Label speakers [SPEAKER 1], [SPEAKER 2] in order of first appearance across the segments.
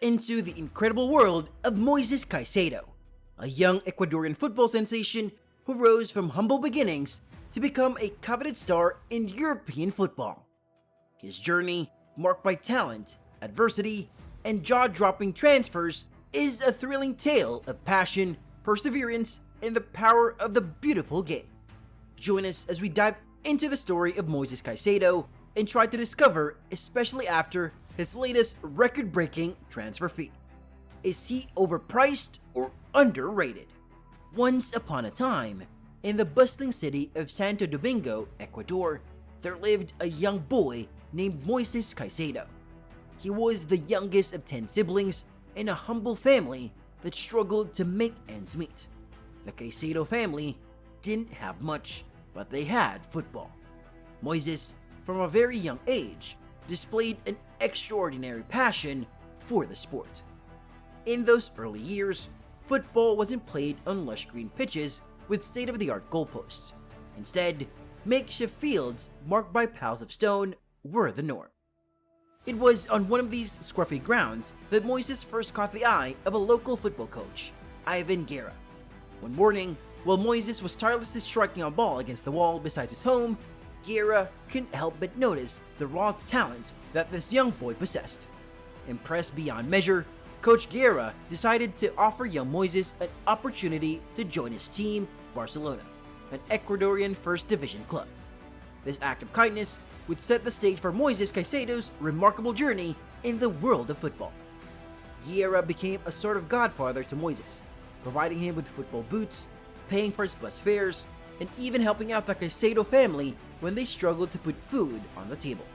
[SPEAKER 1] into the incredible world of Moises Caicedo, a young Ecuadorian football sensation who rose from humble beginnings to become a coveted star in European football. His journey, marked by talent, adversity, and jaw-dropping transfers, is a thrilling tale of passion, perseverance, and the power of the beautiful game. Join us as we dive into the story of Moises Caicedo and try to discover, especially after his latest record-breaking transfer fee. Is he overpriced or underrated? Once upon a time, in the bustling city of Santo Domingo, Ecuador, there lived a young boy named Moises Caicedo. He was the youngest of 10 siblings in a humble family that struggled to make ends meet. The Caicedo family didn't have much, but they had football. Moises, from a very young age, displayed an extraordinary passion for the sport. In those early years, football wasn't played on lush green pitches with state-of-the-art goalposts. Instead, makeshift fields marked by piles of stone were the norm. It was on one of these scruffy grounds that Moises first caught the eye of a local football coach, Ivan Guerra. One morning, while Moises was tirelessly striking a ball against the wall beside his home, Guerra couldn't help but notice the raw talent that this young boy possessed. Impressed beyond measure, Coach Guerra decided to offer young Moises an opportunity to join his team, Barcelona, an Ecuadorian First Division club. This act of kindness would set the stage for Moises Caicedo's remarkable journey in the world of football. Guerra became a sort of godfather to Moises, providing him with football boots, paying for his bus fares, and even helping out the Caicedo family when they struggled to put food on the table.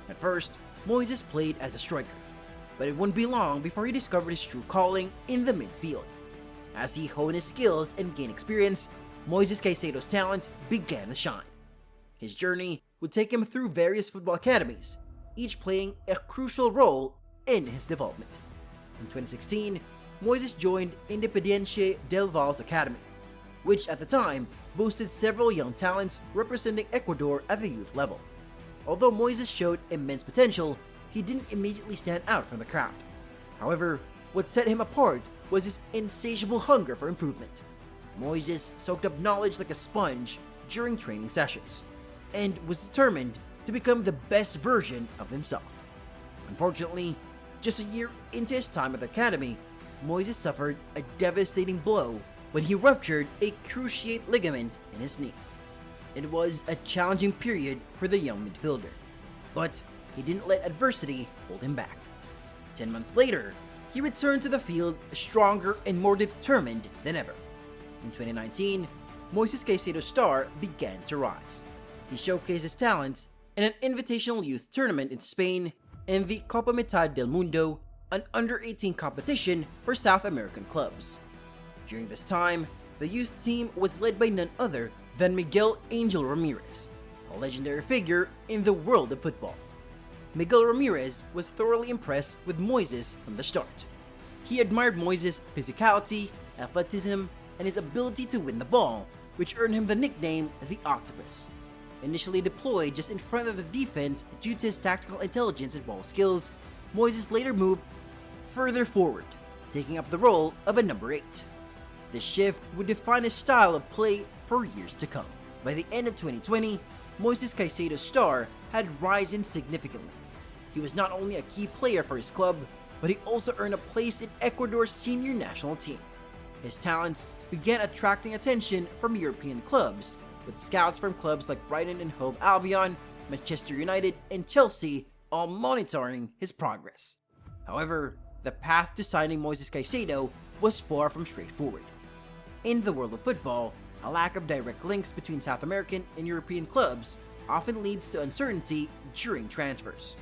[SPEAKER 1] At first, Moises played as a striker, but it wouldn't be long before he discovered his true calling in the midfield. As he honed his skills and gained experience, Moises Caicedo's talent began to shine. His journey would take him through various football academies, each playing a crucial role in his development. In 2016, Moises joined Independiente del Valle's academy, which at the time boasted several young talents representing Ecuador at the youth level. Although Moises showed immense potential, he didn't immediately stand out from the crowd. However, what set him apart was his insatiable hunger for improvement. Moises soaked up knowledge like a sponge during training sessions, and was determined to become the best version of himself. Unfortunately, just a year into his time at the academy, Moises suffered a devastating blow when he ruptured a cruciate ligament in his knee. It was a challenging period for the young midfielder, but he didn't let adversity hold him back. 10 months later, he returned to the field stronger and more determined than ever. In 2019, Moises Caicedo's star began to rise. He showcased his talents in an invitational youth tournament in Spain and the Copa Mitad del Mundo, an under-18 competition for South American clubs. During this time, the youth team was led by none other than Miguel Angel Ramirez, a legendary figure in the world of football. Miguel Ramirez was thoroughly impressed with Moises from the start. He admired Moises' physicality, athleticism, and his ability to win the ball, which earned him the nickname the Octopus. Initially deployed just in front of the defense due to his tactical intelligence and ball skills, Moises later moved further forward, taking up the role of a number 8. This shift would define his style of play for years to come. By the end of 2020, Moises Caicedo's star had risen significantly. He was not only a key player for his club, but he also earned a place in Ecuador's senior national team. His talent began attracting attention from European clubs, with scouts from clubs like Brighton and Hove Albion, Manchester United, and Chelsea all monitoring his progress. However, the path to signing Moises Caicedo was far from straightforward. In the world of football, a lack of direct links between South American and European clubs often leads to uncertainty during transfers.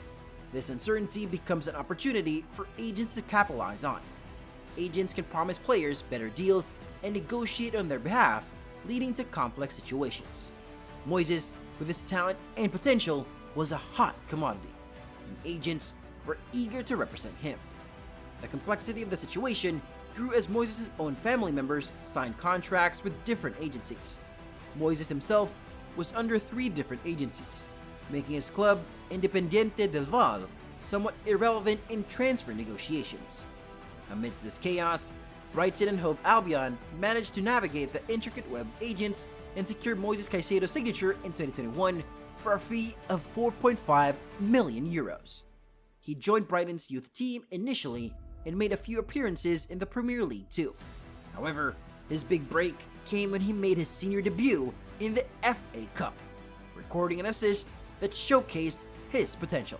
[SPEAKER 1] This uncertainty becomes an opportunity for agents to capitalize on. Agents can promise players better deals and negotiate on their behalf, leading to complex situations. Moises, with his talent and potential, was a hot commodity, and agents were eager to represent him. The complexity of the situation grew as Moises' own family members signed contracts with different agencies. Moises himself was under 3 different agencies, making his club, Independiente del Valle, somewhat irrelevant in transfer negotiations. Amidst this chaos, Brighton and Hove Albion managed to navigate the intricate web of agents and secure Moises Caicedo's signature in 2021 for a fee of €4.5 million. He joined Brighton's youth team initially and made a few appearances in the Premier League too. However, his big break came when he made his senior debut in the FA Cup, recording an assist that showcased his potential.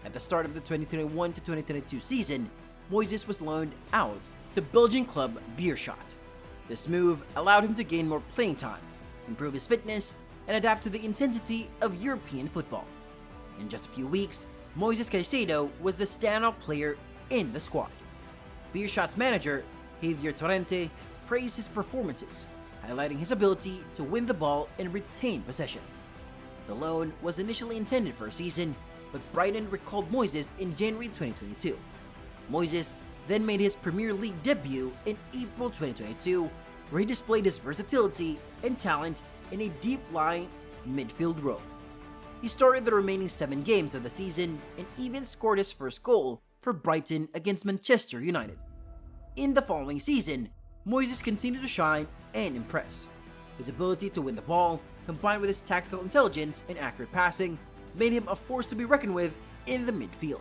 [SPEAKER 1] At the start of the 2021-2022 season, Moises was loaned out to Belgian club Beerschot. This move allowed him to gain more playing time, improve his fitness, and adapt to the intensity of European football. In just a few weeks, Moises Caicedo was the standout player in the squad. Beerschot's manager, Javier Torrente, praised his performances, highlighting his ability to win the ball and retain possession. The loan was initially intended for a season, but Brighton recalled Moises in January 2022. Moises then made his Premier League debut in April 2022, where he displayed his versatility and talent in a deep-lying midfield role. He started the remaining 7 games of the season and even scored his first goal for Brighton against Manchester United. In the following season, Moises continued to shine and impress. His ability to win the ball, combined with his tactical intelligence and accurate passing, made him a force to be reckoned with in the midfield.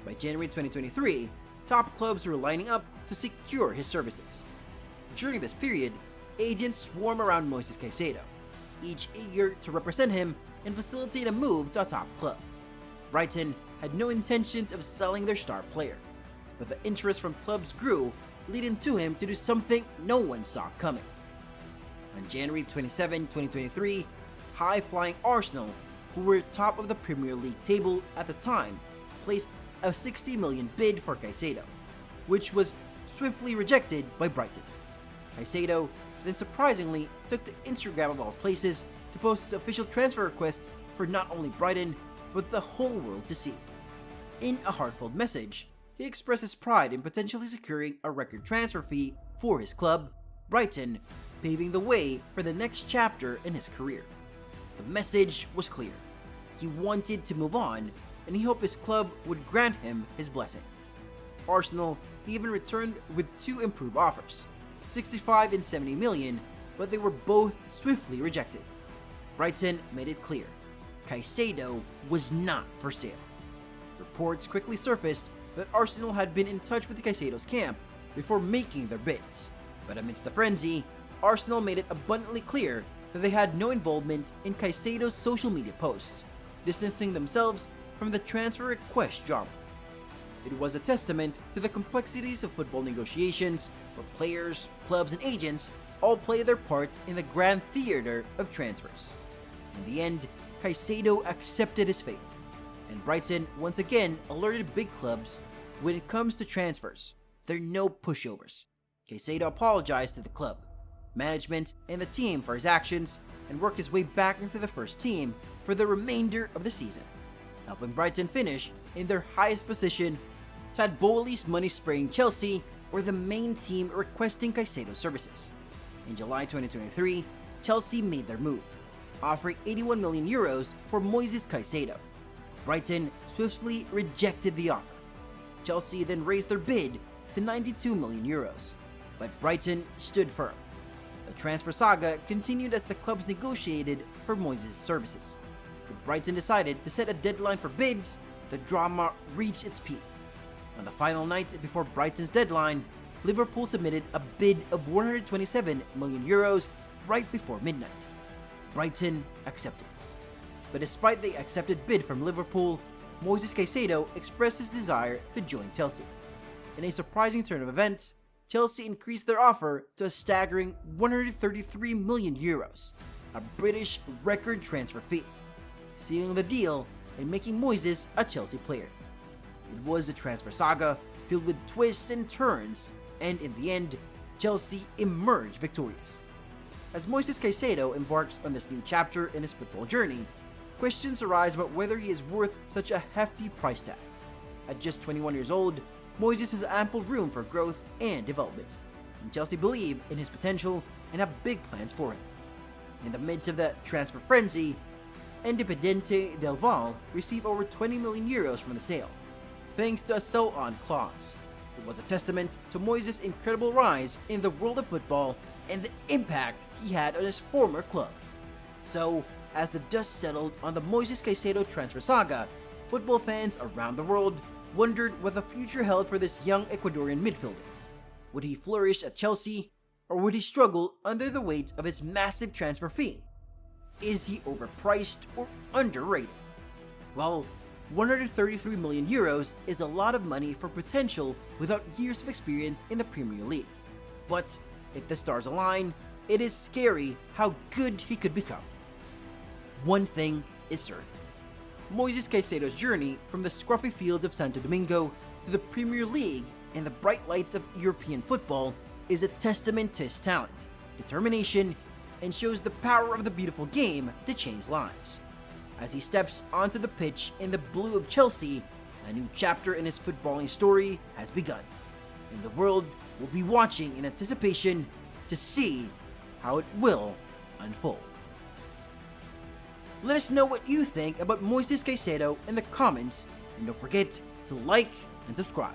[SPEAKER 1] By January 2023, top clubs were lining up to secure his services. During this period, agents swarm around Moises Caicedo, each eager to represent him and facilitate a move to a top club. Brighton had no intentions of selling their star player, but the interest from clubs grew, leading to him to do something no one saw coming. On January 27, 2023, high-flying Arsenal, who were top of the Premier League table at the time, placed a $60 million bid for Caicedo, which was swiftly rejected by Brighton. Caicedo then surprisingly took to Instagram of all places to post his official transfer request for not only Brighton, but the whole world to see. In a heartfelt message, he expressed his pride in potentially securing a record transfer fee for his club, Brighton, paving the way for the next chapter in his career. The message was clear. He wanted to move on, and he hoped his club would grant him his blessing. Arsenal even returned with 2 improved offers, 65 and 70 million, but they were both swiftly rejected. Brighton made it clear, Caicedo was not for sale. Reports quickly surfaced that Arsenal had been in touch with Caicedo's camp before making their bids, but amidst the frenzy, Arsenal made it abundantly clear that they had no involvement in Caicedo's social media posts, distancing themselves from the transfer request drama. It was a testament to the complexities of football negotiations, where players, clubs, and agents all play their part in the grand theater of transfers. In the end, Caicedo accepted his fate, and Brighton once again alerted big clubs when it comes to transfers. There are no pushovers. Caicedo apologized to the club, management, and the team for his actions and worked his way back into the first team for the remainder of the season, helping Brighton finish in their highest position. Todd Bowley's money-spraying Chelsea were the main team requesting Caicedo's services. In July 2023, Chelsea made their move, offering €81 million for Moises Caicedo. Brighton swiftly rejected the offer. Chelsea then raised their bid to €92 million, but Brighton stood firm. The transfer saga continued as the clubs negotiated for Moises' services. When Brighton decided to set a deadline for bids, the drama reached its peak. On the final night before Brighton's deadline, Liverpool submitted a bid of €127 million right before midnight. Brighton accepted. But despite the accepted bid from Liverpool, Moises Caicedo expressed his desire to join Chelsea. In a surprising turn of events, Chelsea increased their offer to a staggering €133 million, a British record transfer fee, sealing the deal and making Moises a Chelsea player. It was a transfer saga filled with twists and turns, and in the end, Chelsea emerged victorious. As Moises Caicedo embarks on this new chapter in his football journey, questions arise about whether he is worth such a hefty price tag. At just 21 years old, Moises has ample room for growth and development, and Chelsea believe in his potential and have big plans for him. In the midst of the transfer frenzy, Independiente del Valle received over 20 million euros from the sale, thanks to a sell-on clause. It was a testament to Moises' incredible rise in the world of football and the impact he had on his former club. So, as the dust settled on the Moises Caicedo transfer saga, football fans around the world wondered what the future held for this young Ecuadorian midfielder. Would he flourish at Chelsea, or would he struggle under the weight of his massive transfer fee? Is he overpriced or underrated? Well, 133 million euros is a lot of money for potential without years of experience in the Premier League. But if the stars align, it is scary how good he could become. One thing is certain. Moises Caicedo's journey from the scruffy fields of Santo Domingo to the Premier League and the bright lights of European football is a testament to his talent, determination, and shows the power of the beautiful game to change lives. As he steps onto the pitch in the blue of Chelsea, a new chapter in his footballing story has begun, and the world will be watching in anticipation to see how it will unfold. Let us know what you think about Moises Caicedo in the comments, and don't forget to like and subscribe.